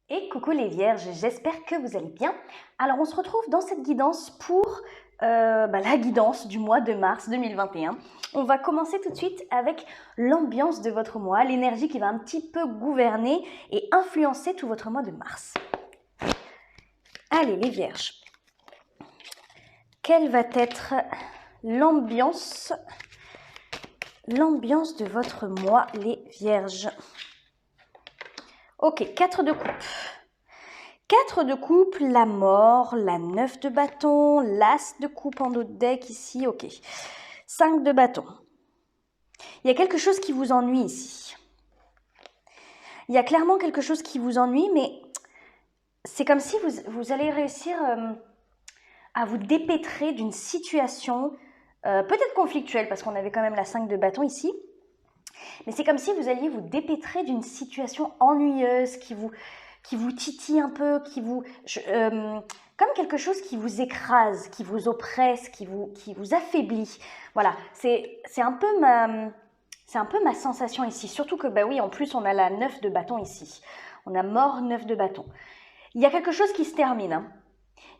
Et coucou les vierges, j'espère que vous allez bien. Alors on se retrouve dans cette guidance pour la guidance du mois de mars 2021. On va commencer tout de suite avec l'ambiance de votre mois, l'énergie qui va un petit peu gouverner et influencer tout votre mois de mars. Allez les vierges, quelle va être l'ambiance de votre mois les vierges? Ok, 4 de coupe. 4 de coupe, la mort, la 9 de bâton, l'as de coupe en dos de deck ici, ok. 5 de bâton. Il y a quelque chose qui vous ennuie ici. Il y a clairement quelque chose qui vous ennuie, mais c'est comme si vous allez réussir à vous dépêtrer d'une situation peut-être conflictuelle, parce qu'on avait quand même la 5 de bâton ici. Mais c'est comme si vous alliez vous dépêtrer d'une situation ennuyeuse qui vous titille un peu, comme quelque chose qui vous écrase, qui vous oppresse, qui vous affaiblit. Voilà, c'est un peu ma sensation ici. Surtout que, oui, en plus, on a la 9 de bâton ici. On a mort 9 de bâton. Il y a quelque chose qui se termine, hein.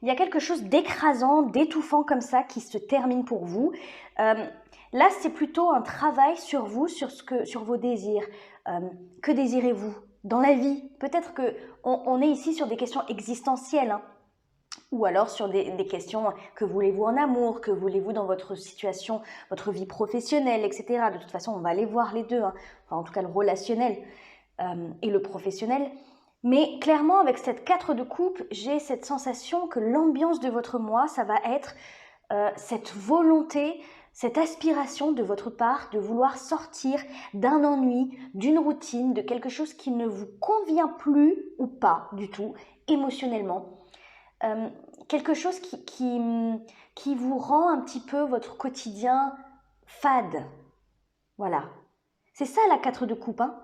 Il y a quelque chose d'écrasant, d'étouffant comme ça qui se termine pour vous. Là, c'est plutôt un travail sur vous, sur vos désirs. Que désirez-vous dans la vie? Peut-être qu'on est ici sur des questions existentielles, hein, ou alors sur des questions que voulez-vous en amour, que voulez-vous dans votre situation, votre vie professionnelle, etc. De toute façon, on va aller voir les deux, hein. Enfin, en tout cas le relationnel et le professionnel. Mais clairement, avec cette 4 de coupe, j'ai cette sensation que l'ambiance de votre mois, ça va être cette volonté, cette aspiration de votre part de vouloir sortir d'un ennui, d'une routine, de quelque chose qui ne vous convient plus ou pas du tout émotionnellement. Quelque chose qui vous rend un petit peu votre quotidien fade. Voilà. C'est ça la 4 de coupe, hein.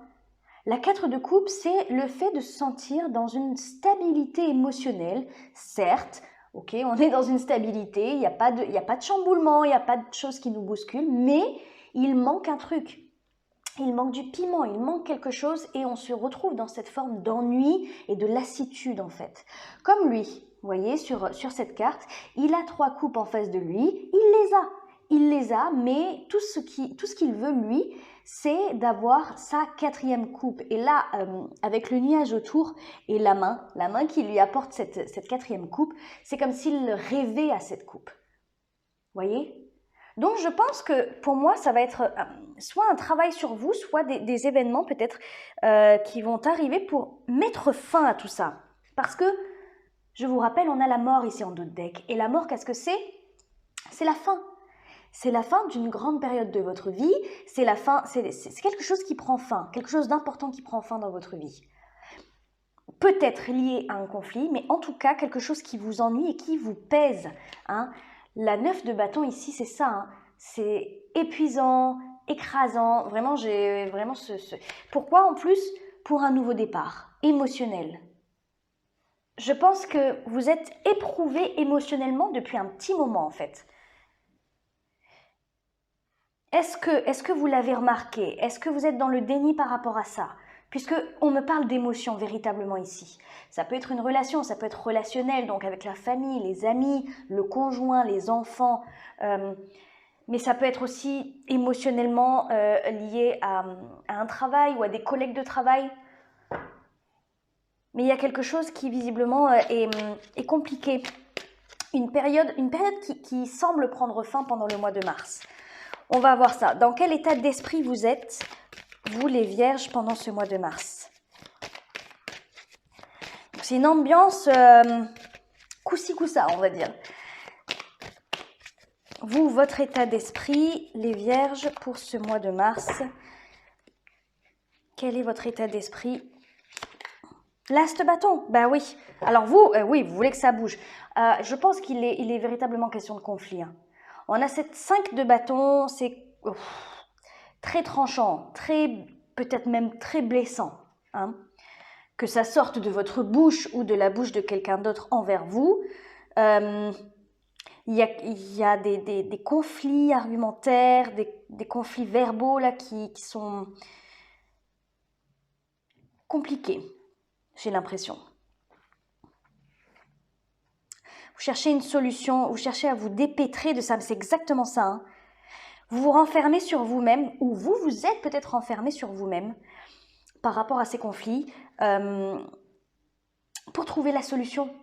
La 4 de coupe, c'est le fait de se sentir dans une stabilité émotionnelle. Certes, ok, on est dans une stabilité, il n'y a pas de chamboulement, il n'y a pas de choses qui nous bousculent, mais il manque un truc. Il manque du piment, il manque quelque chose et on se retrouve dans cette forme d'ennui et de lassitude en fait. Comme lui, vous voyez, sur cette carte, il a 3 coupes en face de lui, il les a, mais tout ce qu'il veut lui, c'est d'avoir sa 4e coupe. Et là, avec le nuage autour et la main qui lui apporte cette 4e coupe, c'est comme s'il rêvait à cette coupe. Vous voyez ? Donc je pense que pour moi, ça va être soit un travail sur vous, soit des événements peut-être qui vont arriver pour mettre fin à tout ça. Parce que, je vous rappelle, on a la mort ici en dos de deck. Et la mort, qu'est-ce que c'est? C'est la fin. C'est la fin d'une grande période de votre vie. C'est la fin, c'est quelque chose qui prend fin, quelque chose d'important qui prend fin dans votre vie. Peut-être lié à un conflit, mais en tout cas quelque chose qui vous ennuie et qui vous pèse, hein. La 9 de bâton ici, c'est ça, hein. C'est épuisant, écrasant, vraiment j'ai vraiment Pourquoi en plus? Pour un nouveau départ, émotionnel. Je pense que vous êtes éprouvé émotionnellement depuis un petit moment en fait. Est-ce que vous l'avez remarqué? Est-ce que vous êtes dans le déni par rapport à ça? Puisqu'on me parle d'émotion véritablement ici. Ça peut être une relation, ça peut être relationnel, donc avec la famille, les amis, le conjoint, les enfants. Mais ça peut être aussi émotionnellement lié à un travail ou à des collègues de travail. Mais il y a quelque chose qui visiblement est compliqué. Une période qui semble prendre fin pendant le mois de mars. On va voir ça. Dans quel état d'esprit vous êtes, vous les vierges, pendant ce mois de mars? C'est une ambiance coup-ci, coup-ça, on va dire. Vous, votre état d'esprit, les vierges, pour ce mois de mars, quel est votre état d'esprit? L'as de bâton, bah oui. Alors vous, oui, vous voulez que ça bouge. Je pense qu'il est véritablement question de conflit, hein. On a cette 5 de bâton, c'est très tranchant, peut-être même très blessant, hein. Que ça sorte de votre bouche ou de la bouche de quelqu'un d'autre envers vous. Il y a des conflits argumentaires, des conflits verbaux là qui sont compliqués, j'ai l'impression. vous cherchez une solution, vous cherchez à vous dépêtrer de ça, c'est exactement ça. Hein. Vous vous renfermez sur vous-même, ou vous êtes peut-être renfermé sur vous-même par rapport à ces conflits, pour trouver la solution.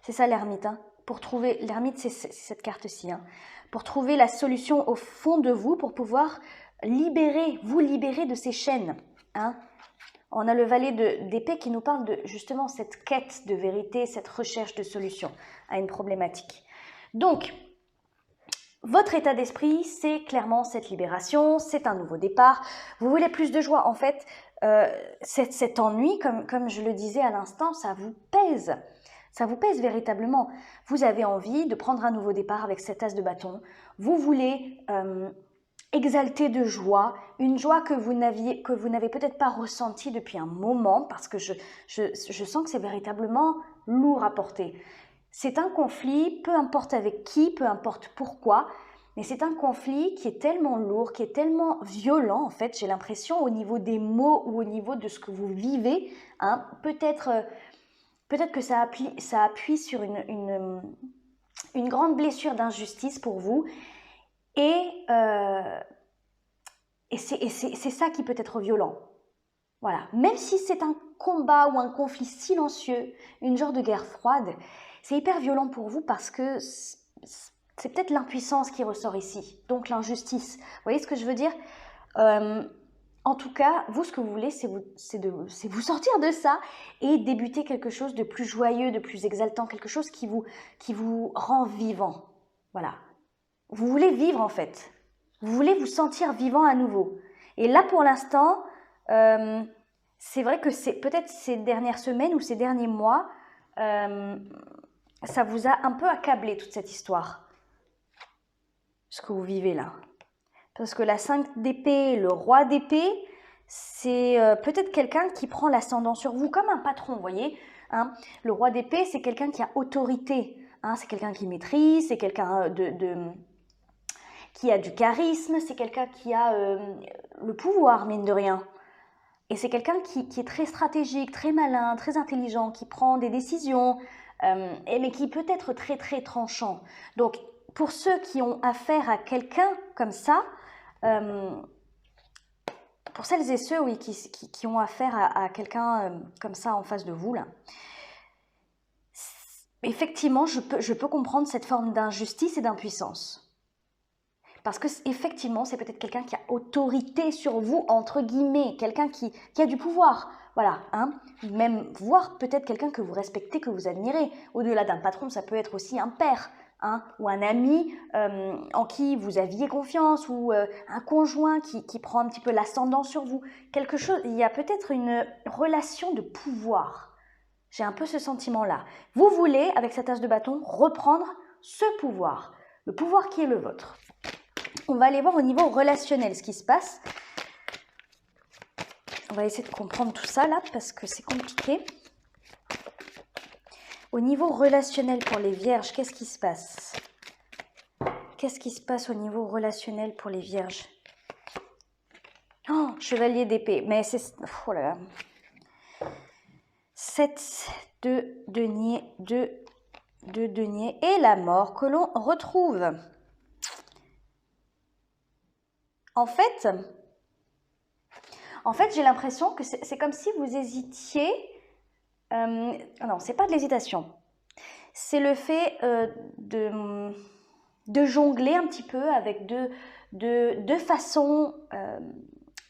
C'est ça l'ermite. Hein. Pour trouver l'ermite, c'est cette carte-ci. Hein. Pour trouver la solution au fond de vous, pour pouvoir vous libérer de ces chaînes. Hein. On a le valet d'épée qui nous parle de justement cette quête de vérité, cette recherche de solution à une problématique. Donc, votre état d'esprit, c'est clairement cette libération, c'est un nouveau départ. Vous voulez plus de joie. En fait, cet ennui, comme je le disais à l'instant, ça vous pèse. Ça vous pèse véritablement. Vous avez envie de prendre un nouveau départ avec cet as de bâton. Vous voulez exalter de joie, une joie que vous n'avez peut-être pas ressentie depuis un moment, parce que je sens que c'est véritablement lourd à porter. C'est un conflit, peu importe avec qui, peu importe pourquoi, mais c'est un conflit qui est tellement lourd, qui est tellement violent, en fait, j'ai l'impression, au niveau des mots ou au niveau de ce que vous vivez. Hein, peut-être que ça appuie sur une grande blessure d'injustice pour vous. Et c'est ça qui peut être violent. Voilà. Même si c'est un combat ou un conflit silencieux, une genre de guerre froide, c'est hyper violent pour vous parce que c'est peut-être l'impuissance qui ressort ici, donc l'injustice. Vous voyez ce que je veux dire? En tout cas, vous, ce que vous voulez, c'est vous sortir de ça et débuter quelque chose de plus joyeux, de plus exaltant, quelque chose qui vous rend vivant. Voilà. Vous voulez vivre en fait. Vous voulez vous sentir vivant à nouveau. Et là, pour l'instant, c'est vrai que c'est peut-être ces dernières semaines ou ces derniers mois, ça vous a un peu accablé toute cette histoire. Ce que vous vivez là. Parce que la 5 d'épée, le roi d'épée, c'est peut-être quelqu'un qui prend l'ascendant sur vous, comme un patron, vous voyez. Hein. Le roi d'épée, c'est quelqu'un qui a autorité. Hein. C'est quelqu'un qui maîtrise, c'est quelqu'un qui a du charisme, c'est quelqu'un qui a le pouvoir, mine de rien. Et c'est quelqu'un qui est très stratégique, très malin, très intelligent, qui prend des décisions, mais qui peut être très très tranchant. Donc, pour ceux qui ont affaire à quelqu'un comme ça, pour celles et ceux oui, qui ont affaire à quelqu'un comme ça en face de vous, là, effectivement, je peux comprendre cette forme d'injustice et d'impuissance. Parce que effectivement, c'est peut-être quelqu'un qui a autorité sur vous, entre guillemets, quelqu'un qui a du pouvoir. Voilà, hein. Même voire peut-être quelqu'un que vous respectez, que vous admirez. Au-delà d'un patron, ça peut être aussi un père. Hein, ou un ami en qui vous aviez confiance, ou un conjoint qui prend un petit peu l'ascendant sur vous. Quelque chose, il y a peut-être une relation de pouvoir. J'ai un peu ce sentiment-là. Vous voulez, avec cette as de bâton, reprendre ce pouvoir, le pouvoir qui est le vôtre. On va aller voir au niveau relationnel ce qui se passe. On va essayer de comprendre tout ça là, parce que c'est compliqué. Au niveau relationnel pour les vierges, qu'est-ce qui se passe? Qu'est-ce qui se passe au niveau relationnel pour les vierges? Oh, chevalier d'épée. Mais c'est... Oh là là. 7 de denier, 2 de denier et la mort que l'on retrouve. En fait j'ai l'impression que c'est comme si vous hésitiez. Non, c'est pas de l'hésitation. C'est le fait de jongler un petit peu avec deux façons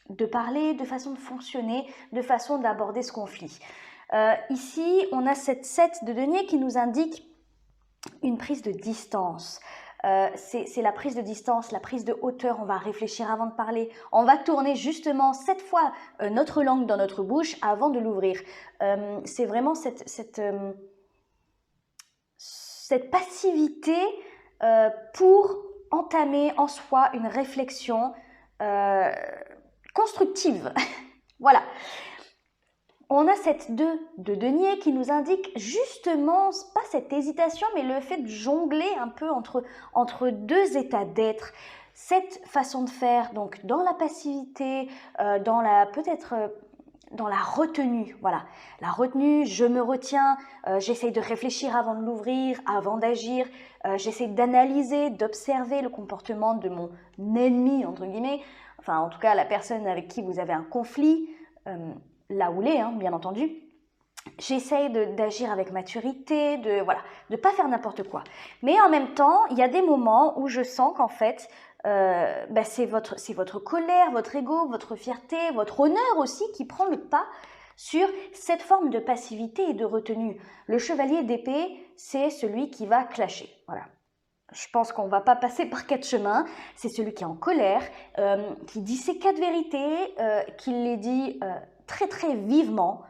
de parler, de façons de fonctionner, de façon d'aborder ce conflit. Ici, on a cette 7 de denier qui nous indique une prise de distance. C'est la prise de distance, la prise de hauteur. On va réfléchir avant de parler. On va tourner justement cette fois notre langue dans notre bouche avant de l'ouvrir. C'est vraiment cette passivité pour entamer en soi une réflexion constructive. Voilà. On a cette 2 de denier qui nous indique justement, pas cette hésitation, mais le fait de jongler un peu entre deux états d'être. Cette façon de faire, donc dans la passivité, dans peut-être dans la retenue. Voilà, la retenue, je me retiens, j'essaye de réfléchir avant de l'ouvrir, avant d'agir, j'essaie d'analyser, d'observer le comportement de mon ennemi, entre guillemets, enfin en tout cas la personne avec qui vous avez un conflit, là où l'est, hein, bien entendu. J'essaye d'agir avec maturité, de pas faire n'importe quoi. Mais en même temps, il y a des moments où je sens qu'en fait, c'est votre colère, votre ego, votre fierté, votre honneur aussi qui prend le pas sur cette forme de passivité et de retenue. Le chevalier d'épée, c'est celui qui va clasher. Voilà. Je pense qu'on ne va pas passer par 4 chemins. C'est celui qui est en colère, qui dit ses 4 vérités, qui les dit très très vivement,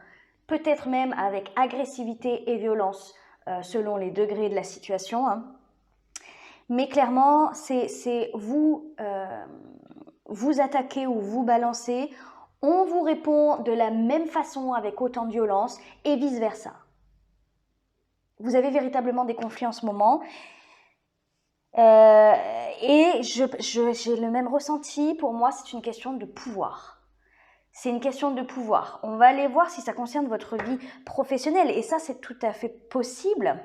peut-être même avec agressivité et violence, selon les degrés de la situation, hein. Mais clairement, c'est vous attaquez ou vous balancez, on vous répond de la même façon avec autant de violence et vice-versa. Vous avez véritablement des conflits en ce moment. Et j'ai le même ressenti. Pour moi, c'est une question de pouvoir. C'est une question de pouvoir. On va aller voir si ça concerne votre vie professionnelle. Et ça, c'est tout à fait possible.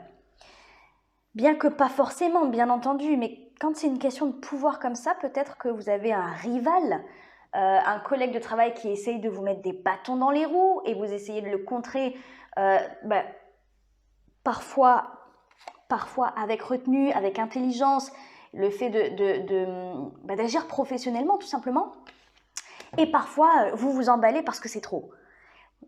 Bien que pas forcément, bien entendu. Mais quand c'est une question de pouvoir comme ça, peut-être que vous avez un rival, un collègue de travail qui essaye de vous mettre des bâtons dans les roues et vous essayez de le contrer, parfois avec retenue, avec intelligence, le fait d'agir professionnellement tout simplement. Et parfois, vous vous emballez parce que c'est trop.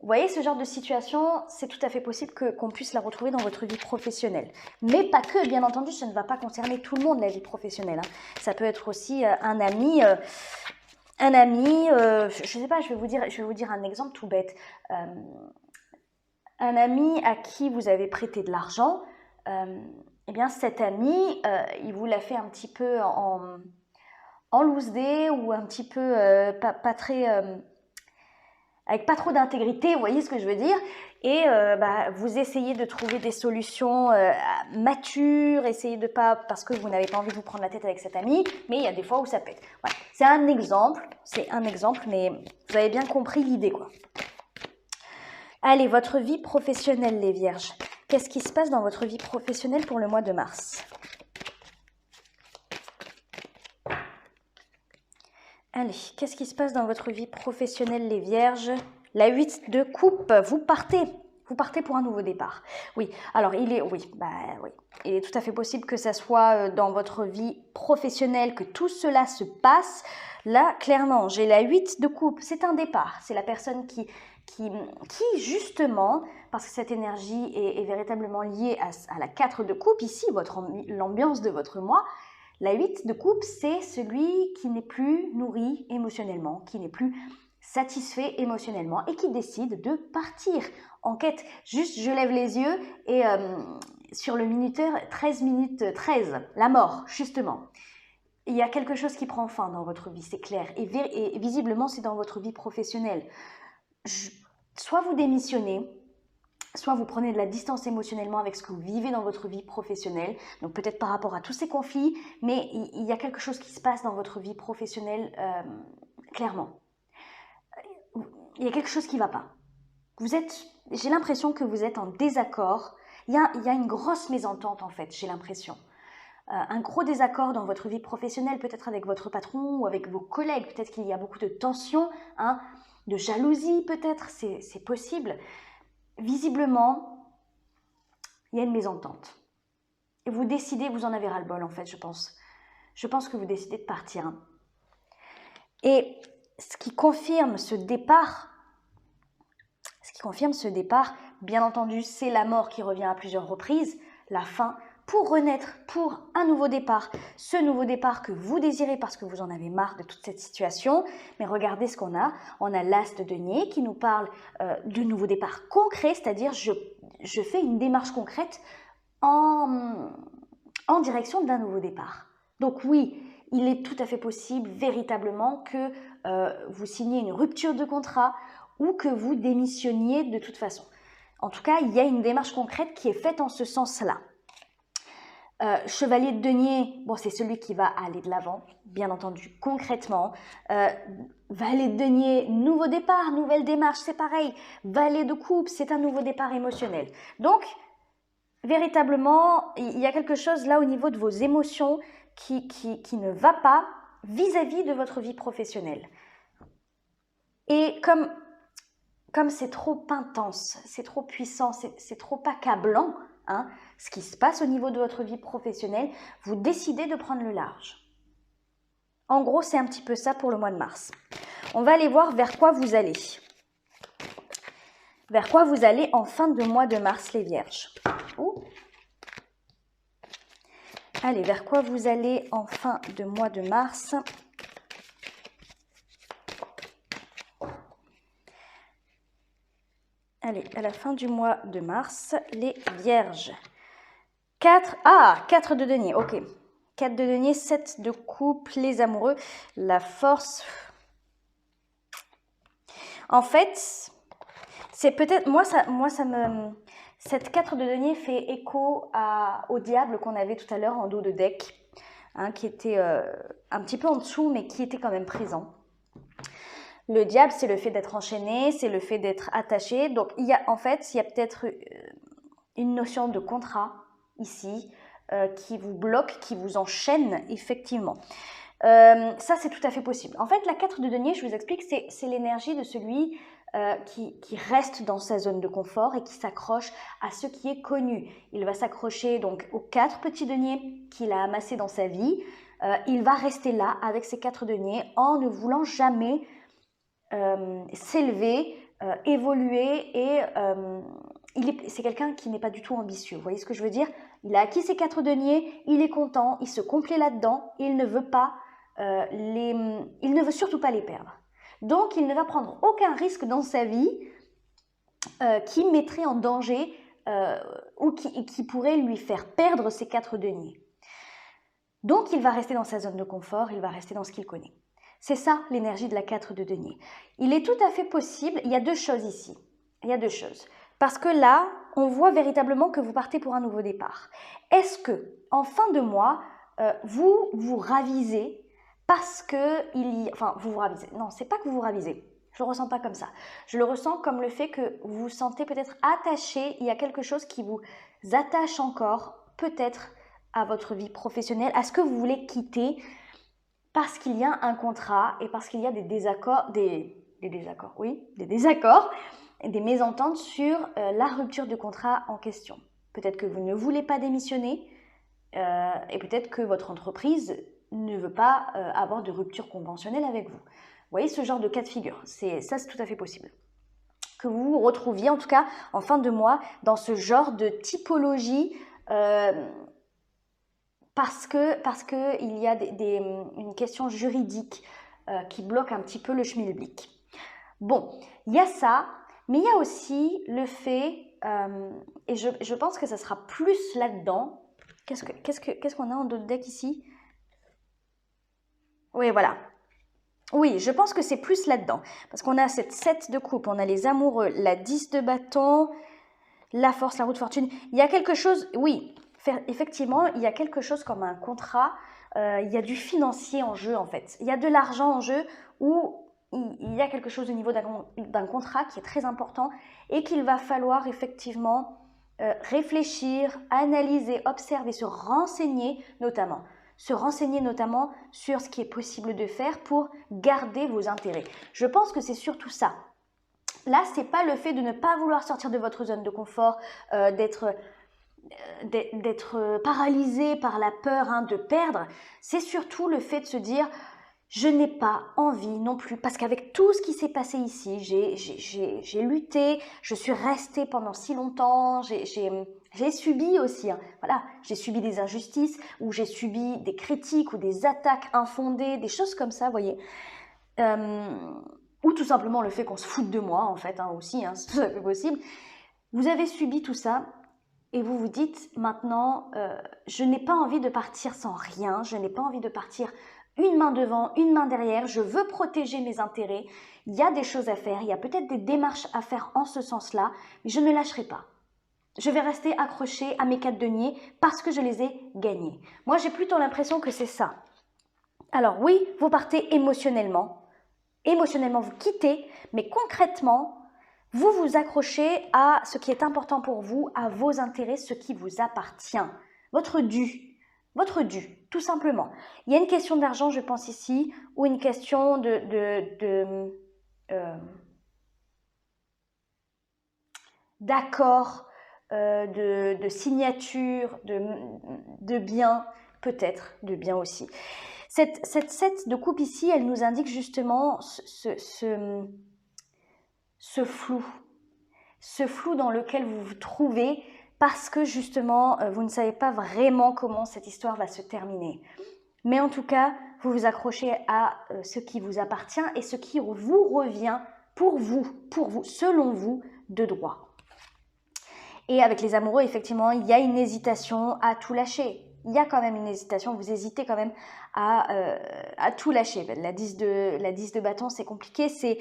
Vous voyez, ce genre de situation, c'est tout à fait possible qu'on puisse la retrouver dans votre vie professionnelle. Mais pas que, bien entendu, ça ne va pas concerner tout le monde, la vie professionnelle, hein. Ça peut être aussi un ami, je sais pas, je vais vous dire un exemple tout bête. Un ami à qui vous avez prêté de l'argent, eh bien cet ami, il vous l'a fait un petit peu en loose day ou un petit peu pas très avec pas trop d'intégrité, vous voyez ce que je veux dire, et vous essayez de trouver des solutions matures, essayez de pas, parce que vous n'avez pas envie de vous prendre la tête avec cet ami, mais il y a des fois où ça pète. Voilà. C'est un exemple, mais vous avez bien compris l'idée, quoi. Allez, votre vie professionnelle, les vierges. Qu'est-ce qui se passe dans votre vie professionnelle pour le mois de mars? Allez, qu'est-ce qui se passe dans votre vie professionnelle, les vierges? La 8 de coupe, vous partez pour un nouveau départ. Oui, alors il est tout à fait possible que ça soit dans votre vie professionnelle que tout cela se passe. Là, clairement, j'ai la 8 de coupe, c'est un départ. C'est la personne qui justement, parce que cette énergie est véritablement liée à la 4 de coupe, ici, l'ambiance de votre mois. La 8 de coupe, c'est celui qui n'est plus nourri émotionnellement, qui n'est plus satisfait émotionnellement et qui décide de partir en quête. Juste, je lève les yeux et sur le minuteur 13 minutes 13, la mort, justement. Il y a quelque chose qui prend fin dans votre vie, c'est clair. Et visiblement, c'est dans votre vie professionnelle. Soit vous démissionnez, soit vous prenez de la distance émotionnellement avec ce que vous vivez dans votre vie professionnelle, donc peut-être par rapport à tous ces conflits, mais il y a quelque chose qui se passe dans votre vie professionnelle, clairement. Il y a quelque chose qui ne va pas. J'ai l'impression que vous êtes en désaccord. Il y a une grosse mésentente en fait, j'ai l'impression. Un gros désaccord dans votre vie professionnelle, peut-être avec votre patron ou avec vos collègues, peut-être qu'il y a beaucoup de tension, hein, de jalousie peut-être, c'est possible. Visiblement, il y a une mésentente. Et vous décidez, vous en avez ras-le-bol en fait, je pense. Je pense que vous décidez de partir. Hein. Et ce qui confirme ce départ, bien entendu, c'est la mort qui revient à plusieurs reprises, la fin, pour renaître, pour un nouveau départ. Ce nouveau départ que vous désirez parce que vous en avez marre de toute cette situation. Mais regardez ce qu'on a. On a l'as de denier qui nous parle de nouveau départ concret, c'est-à-dire je fais une démarche concrète en direction d'un nouveau départ. Donc oui, il est tout à fait possible véritablement que vous signiez une rupture de contrat ou que vous démissionniez de toute façon. En tout cas, il y a une démarche concrète qui est faite en ce sens-là. Chevalier de denier, bon, c'est celui qui va aller de l'avant, bien entendu, concrètement. Valet de denier, nouveau départ, nouvelle démarche, c'est pareil. Valet de coupe, c'est un nouveau départ émotionnel. Donc, véritablement, il y a quelque chose là au niveau de vos émotions qui ne va pas vis-à-vis de votre vie professionnelle. Et comme c'est trop intense, c'est trop puissant, c'est trop accablant, hein, ce qui se passe au niveau de votre vie professionnelle, vous décidez de prendre le large. En gros, c'est un petit peu ça pour le mois de mars. On va aller voir vers quoi vous allez. Vers quoi vous allez en fin de mois de mars, les vierges. Ouh. Allez, vers quoi vous allez en fin de mois de mars. Allez, à la fin du mois de mars, les vierges. 4 de denier, ok. 4 de denier, 7 de coupe, les amoureux, la force. En fait, c'est peut-être, cette 4 de denier fait écho au diable qu'on avait tout à l'heure en dos de deck, hein, qui était un petit peu en dessous, mais qui était quand même présent. Le diable, c'est le fait d'être enchaîné, c'est le fait d'être attaché. Donc, il y a peut-être une notion de contrat ici qui vous bloque, qui vous enchaîne effectivement. Ça, c'est tout à fait possible. En fait, la 4 de denier, je vous explique, c'est l'énergie de celui qui reste dans sa zone de confort et qui s'accroche à ce qui est connu. Il va s'accrocher donc aux 4 petits deniers qu'il a amassés dans sa vie. Il va rester là avec ces 4 deniers en ne voulant jamais s'élever, évoluer et c'est quelqu'un qui n'est pas du tout ambitieux. Vous voyez ce que je veux dire? Il a acquis ses 4 deniers, il est content, il se complaît là-dedans, il ne veut pas il ne veut surtout pas les perdre. Donc, il ne va prendre aucun risque dans sa vie qui mettrait en danger ou qui pourrait lui faire perdre ses 4 deniers. Donc, il va rester dans sa zone de confort, il va rester dans ce qu'il connaît. C'est ça l'énergie de la 4 de denier. Il est tout à fait possible, il y a 2 choses ici. Il y a 2 choses. Parce que là, on voit véritablement que vous partez pour un nouveau départ. Est-ce que, en fin de mois, vous vous ravisez parce que vous vous ravisez. Non, c'est pas que vous vous ravisez. Je le ressens pas comme ça. Je le ressens comme le fait que vous vous sentez peut-être attaché. Il y a quelque chose qui vous attache encore, peut-être, à votre vie professionnelle, à ce que vous voulez quitter, parce qu'il y a un contrat et parce qu'il y a des désaccords, des mésententes sur la rupture du contrat en question. Peut-être que vous ne voulez pas démissionner et peut-être que votre entreprise ne veut pas avoir de rupture conventionnelle avec vous. Vous voyez ce genre de cas de figure, c'est tout à fait possible. Que vous vous retrouviez en tout cas en fin de mois dans ce genre de typologie parce que il y a une question juridique qui bloque un petit peu le schmilblick. Bon, il y a ça, mais il y a aussi le fait, et je pense que ça sera plus là-dedans. Qu'est-ce qu'on a en dos de deck ici? Oui, voilà. Oui, je pense que c'est plus là-dedans. Parce qu'on a cette 7 de coupe, on a les amoureux, la 10 de bâton, la force, la roue de fortune. Il y a quelque chose, oui, effectivement, il y a quelque chose comme un contrat. Il y a du financier en jeu, en fait. Il y a de l'argent en jeu où il y a quelque chose au niveau d'un contrat qui est très important et qu'il va falloir effectivement réfléchir, analyser, observer, se renseigner notamment sur ce qui est possible de faire pour garder vos intérêts. Je pense que c'est surtout ça. Là, c'est pas le fait de ne pas vouloir sortir de votre zone de confort, d'être paralysé par la peur de perdre. C'est surtout le fait de se dire je n'ai pas envie non plus, parce qu'avec tout ce qui s'est passé ici, j'ai lutté, je suis restée pendant si longtemps, j'ai subi aussi, voilà, j'ai subi des injustices, ou j'ai subi des critiques, ou des attaques infondées, des choses comme ça, vous voyez. Ou tout simplement le fait qu'on se foute de moi, en fait, aussi, c'est tout à fait possible. Vous avez subi tout ça, et vous vous dites maintenant, je n'ai pas envie de partir sans rien, je n'ai pas envie de partir une main devant, une main derrière, je veux protéger mes intérêts, il y a des choses à faire, il y a peut-être des démarches à faire en ce sens-là, mais je ne lâcherai pas. je vais rester accrochée à mes 4 deniers parce que je les ai gagnés. Moi, j'ai plutôt l'impression que c'est ça. Alors oui, vous partez émotionnellement. Émotionnellement, vous quittez, mais concrètement, vous vous accrochez à ce qui est important pour vous, à vos intérêts, ce qui vous appartient. Votre dû, tout simplement. Il y a une question d'argent, je pense ici, ou une question d'accord, de signature, de bien, peut-être, de bien aussi. Cette 7 de coupe ici, elle nous indique justement ce flou dans lequel vous vous trouvez parce que justement, vous ne savez pas vraiment comment cette histoire va se terminer. Mais en tout cas, vous vous accrochez à ce qui vous appartient et ce qui vous revient pour vous, selon vous, de droit. Et avec les amoureux, effectivement, il y a une hésitation à tout lâcher. Il y a quand même une hésitation, vous hésitez quand même à tout lâcher. La 10 de bâton, c'est compliqué, c'est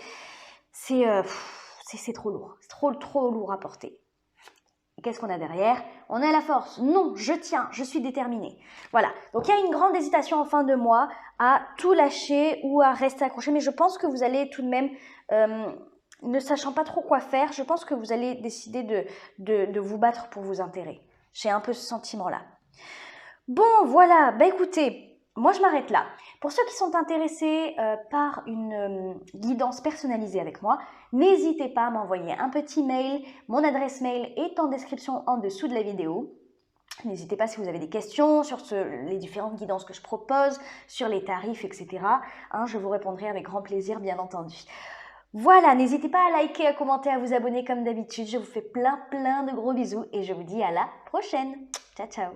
trop lourd, c'est trop lourd à porter. Qu'est-ce qu'on a derrière? On a la force. Non, je tiens, je suis déterminée. Voilà. Donc, il y a une grande hésitation en fin de mois à tout lâcher ou à rester accroché. Mais je pense que vous allez tout de même, ne sachant pas trop quoi faire, je pense que vous allez décider de vous battre pour vos intérêts. J'ai un peu ce sentiment-là. Bon, voilà. Bah, écoutez, moi, je m'arrête là. Pour ceux qui sont intéressés par une guidance personnalisée avec moi, n'hésitez pas à m'envoyer un petit mail. Mon adresse mail est en description en dessous de la vidéo. N'hésitez pas si vous avez des questions sur les différentes guidances que je propose, sur les tarifs, etc. Je vous répondrai avec grand plaisir, bien entendu. Voilà, n'hésitez pas à liker, à commenter, à vous abonner comme d'habitude. Je vous fais plein de gros bisous et je vous dis à la prochaine. Ciao, ciao.